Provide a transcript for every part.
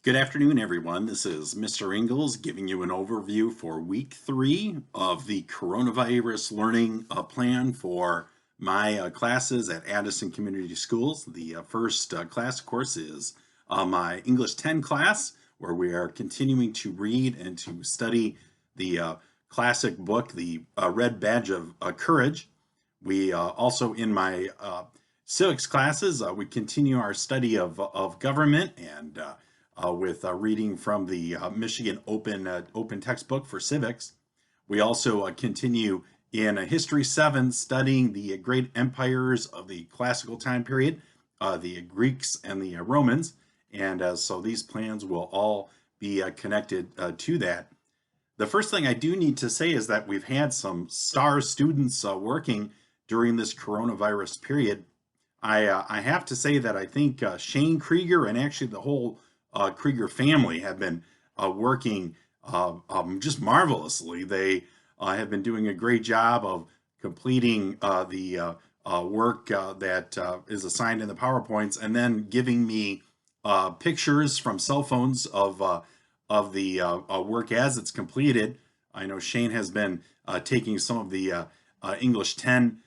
Good afternoon, everyone. This is Mr. Ingles giving you an overview for week 3 of the coronavirus learning plan for my classes at Addison Community Schools. The first class, of course, is my English 10 class, where we are continuing to read and to study the classic book, The Red Badge of Courage. We also, in my civics classes, we continue our study of government and with reading from the Michigan Open Textbook for Civics. We also continue in History 7 studying the great empires of the classical time period, the Greeks and the Romans. And so these plans will all be connected to that. The first thing I do need to say is that we've had some star students working during this coronavirus period. I have to say that I think Shane Krieger and actually the whole Krieger family have been working just marvelously. They have been doing a great job of completing the work that is assigned in the PowerPoints, and then giving me pictures from cell phones of the work as it's completed. I know Shane has been taking some of the English 10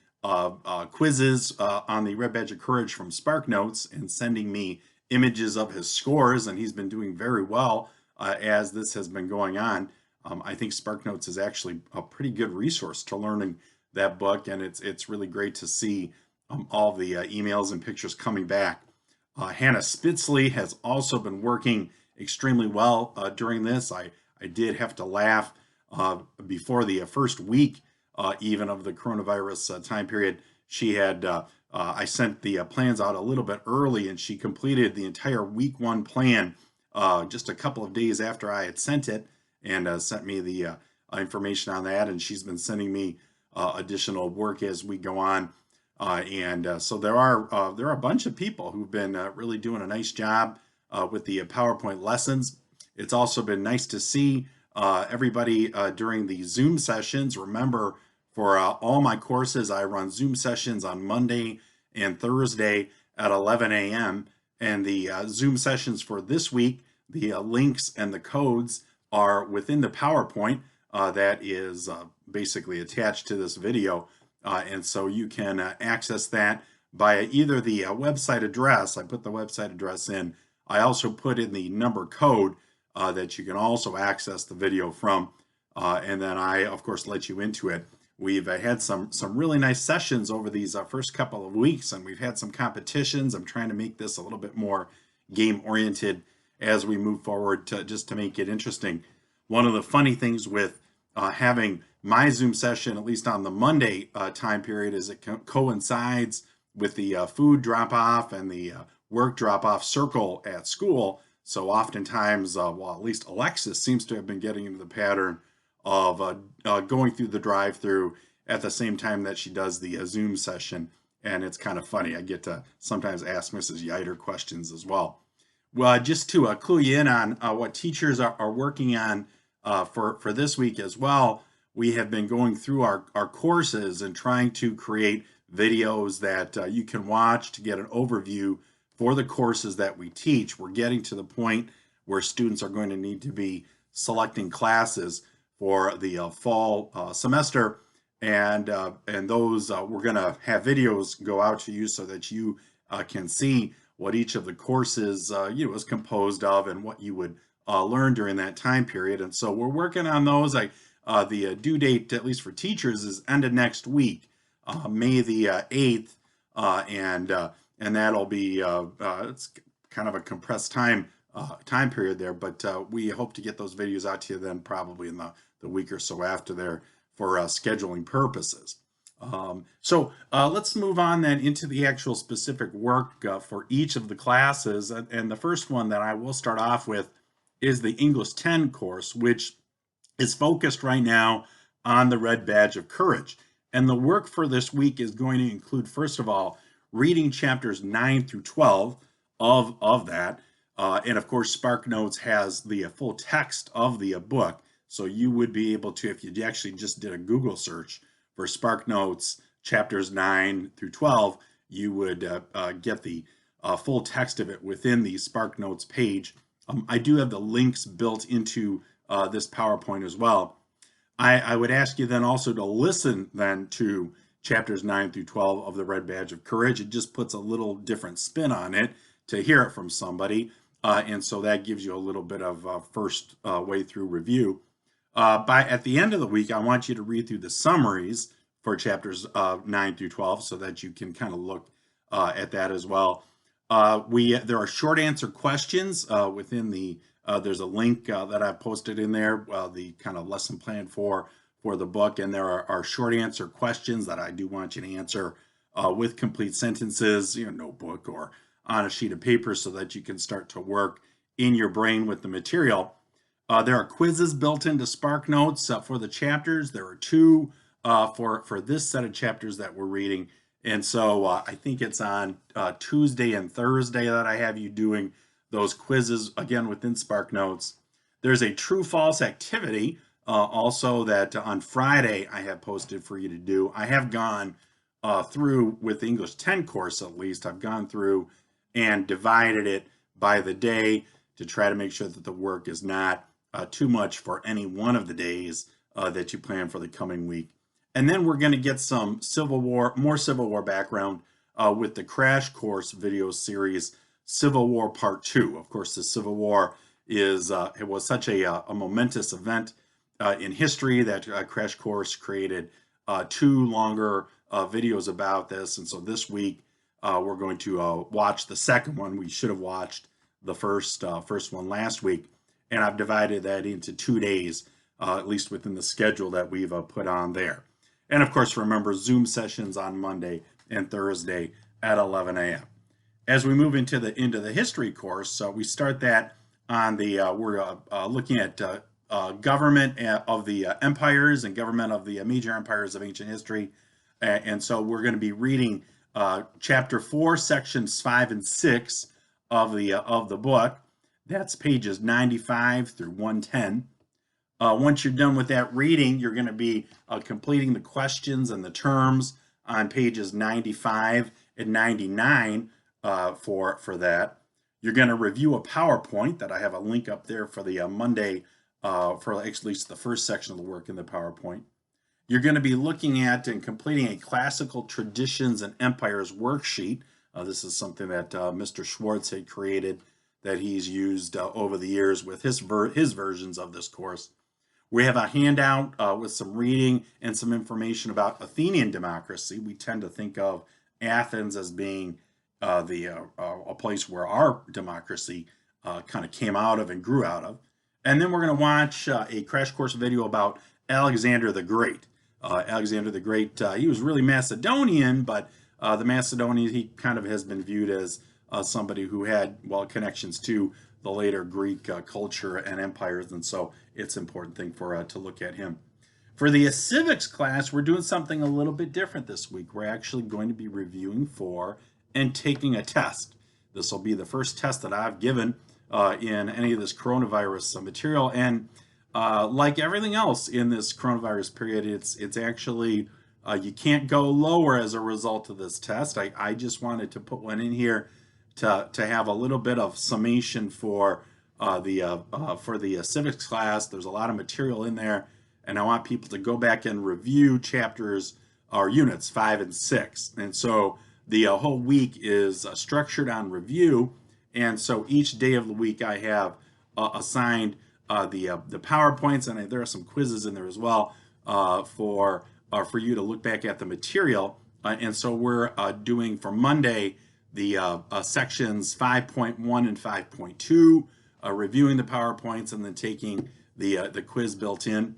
quizzes on the Red Badge of Courage from SparkNotes and sending me images of his scores, and he's been doing very well as this has been going on. I think SparkNotes is actually a pretty good resource to learning that book, and it's really great to see all the emails and pictures coming back. Hannah Spitzley has also been working extremely well during this. I did have to laugh before the first week even of the coronavirus time period. She had I sent the plans out a little bit early, and she completed the entire week 1 plan just a couple of days after I had sent it, and sent me the information on that. And she's been sending me additional work as we go on. So there are a bunch of people who've been really doing a nice job with the PowerPoint lessons. It's also been nice to see everybody during the Zoom sessions. Remember, for all my courses, I run Zoom sessions on Monday and Thursday at 11 a.m. And the Zoom sessions for this week, the links and the codes are within the PowerPoint that is basically attached to this video. And so you can access that by either the website address. I put the website address in. I also put in the number code that you can also access the video from. And then I, of course, let you into it. We've had some really nice sessions over these first couple of weeks, and we've had some competitions. I'm trying to make this a little bit more game-oriented as we move forward, just to make it interesting. One of the funny things with having my Zoom session, at least on the Monday time period, is it coincides with the food drop-off and the work drop-off circle at school. So oftentimes, well, at least Alexis seems to have been getting into the pattern of going through the drive-through at the same time that she does the Zoom session. And it's kind of funny. I get to sometimes ask Mrs. Yider questions as well. Well, just to clue you in on what teachers are working on for this week as well, we have been going through our courses and trying to create videos that you can watch to get an overview for the courses that we teach. We're getting to the point where students are going to need to be selecting classes for the fall semester, and those we're going to have videos go out to you so that you can see what each of the courses is composed of and what you would learn during that time period. And so we're working on those. The due date, at least for teachers, is end of next week, May the 8th, and that'll be it's kind of a compressed time period there, but we hope to get those videos out to you then probably in the week or so after there for scheduling purposes. So let's move on then into the actual specific work for each of the classes. And the first one that I will start off with is the English 10 course, which is focused right now on the Red Badge of Courage. And the work for this week is going to include, first of all, reading chapters 9 through 12 of that. And of course, SparkNotes has the full text of the book. So you would be able to, if you actually just did a Google search for SparkNotes chapters 9 through 12, you would get the full text of it within the SparkNotes page I do have the links built into this PowerPoint as well. I would ask you then also to listen then to chapters 9 through 12 of the Red Badge of Courage. It just puts a little different spin on it to hear it from somebody. And so that gives you a little bit of first way through review. At the end of the week, I want you to read through the summaries for chapters 9 through 12 so that you can kind of look at that as well. There are short answer questions within the there's a link that I've posted in there, the kind of lesson plan for the book, and there are short answer questions that I do want you to answer with complete sentences, notebook or on a sheet of paper, so that you can start to work in your brain with the material. There are quizzes built into SparkNotes for the chapters. There are two for this set of chapters that we're reading. And so I think it's on Tuesday and Thursday that I have you doing those quizzes, again, within SparkNotes. There's a true-false activity also that on Friday I have posted for you to do. I have gone through, with the English 10 course at least, I've gone through and divided it by the day to try to make sure that the work is not too much for any one of the days that you plan for the coming week. And then we're going to get some more Civil War background with the Crash Course video series, Civil War Part 2. Of course, the Civil War it was such a momentous event in history that Crash Course created two longer videos about this. And so this week we're going to watch the second one. We should have watched the first one last week, and I've divided that into 2 days, at least within the schedule that we've put on there. And of course, remember Zoom sessions on Monday and Thursday at 11 a.m. As we move into the history course, we start that on we're looking at government of the empires and government of the major empires of ancient history. And so we're going to be reading chapter 4, sections 5 and 6 of the book. That's pages 95 through 110. Once you're done with that reading, you're going to be completing the questions and the terms on pages 95 and 99 for that. You're going to review a PowerPoint that I have a link up there for the Monday, for at least the first section of the work in the PowerPoint. You're going to be looking at and completing a classical traditions and empires worksheet. This is something that Mr. Schwartz had created that he's used over the years with his versions of this course. We have a handout with some reading and some information about Athenian democracy. We tend to think of Athens as being a place where our democracy kind of came out of and grew out of. And then we're going to watch a crash course video about Alexander the Great. Alexander the Great, he was really Macedonian, but the Macedonian, he kind of has been viewed as somebody who had, connections to the later Greek culture and empires, and so it's an important thing for to look at him. For the civics class, we're doing something a little bit different this week. We're actually going to be reviewing for and taking a test. This will be the first test that I've given in any of this coronavirus material, and like everything else in this coronavirus period, it's actually you can't go lower as a result of this test. I just wanted to put one in here to have a little bit of summation for the civics class. There's a lot of material in there, and I want people to go back and review chapters or units 5 and 6. And so the whole week is structured on review, and so each day of the week I have assigned the PowerPoints, and there are some quizzes in there as well for you to look back at the material. And so we're doing for Monday the sections 5.1 and 5.2, reviewing the PowerPoints and then taking the quiz built in.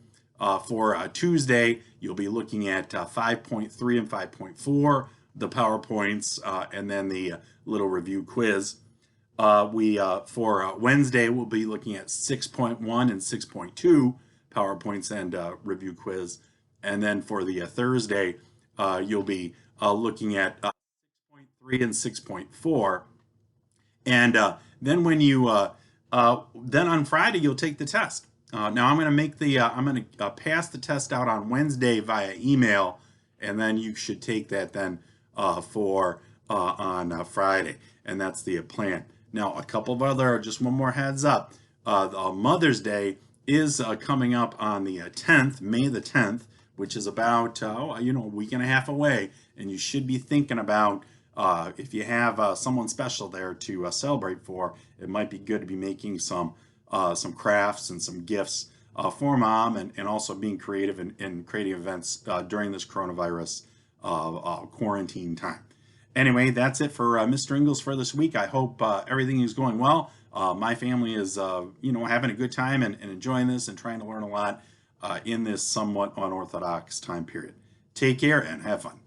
For Tuesday, you'll be looking at 5.3 and 5.4, the PowerPoints, and then the little review quiz. For Wednesday, we'll be looking at 6.1 and 6.2 PowerPoints and review quiz. And then for the Thursday, you'll be looking at 6.3 and 6.4. And then when you then on Friday, you'll take the test. Now I'm going to make I'm going to pass the test out on Wednesday via email, and then you should take that then on Friday, and that's the plan. Now, a couple of other, just one more heads up. Mother's Day is coming up on the 10th, May the 10th, which is about, a week and a half away. And you should be thinking about if you have someone special there to celebrate for, it might be good to be making some crafts and some gifts for mom, and also being creative in creating events during this coronavirus quarantine time. Anyway, that's it for Mr. Ingles for this week. I hope everything is going well. My family is, having a good time and enjoying this and trying to learn a lot in this somewhat unorthodox time period. Take care and have fun.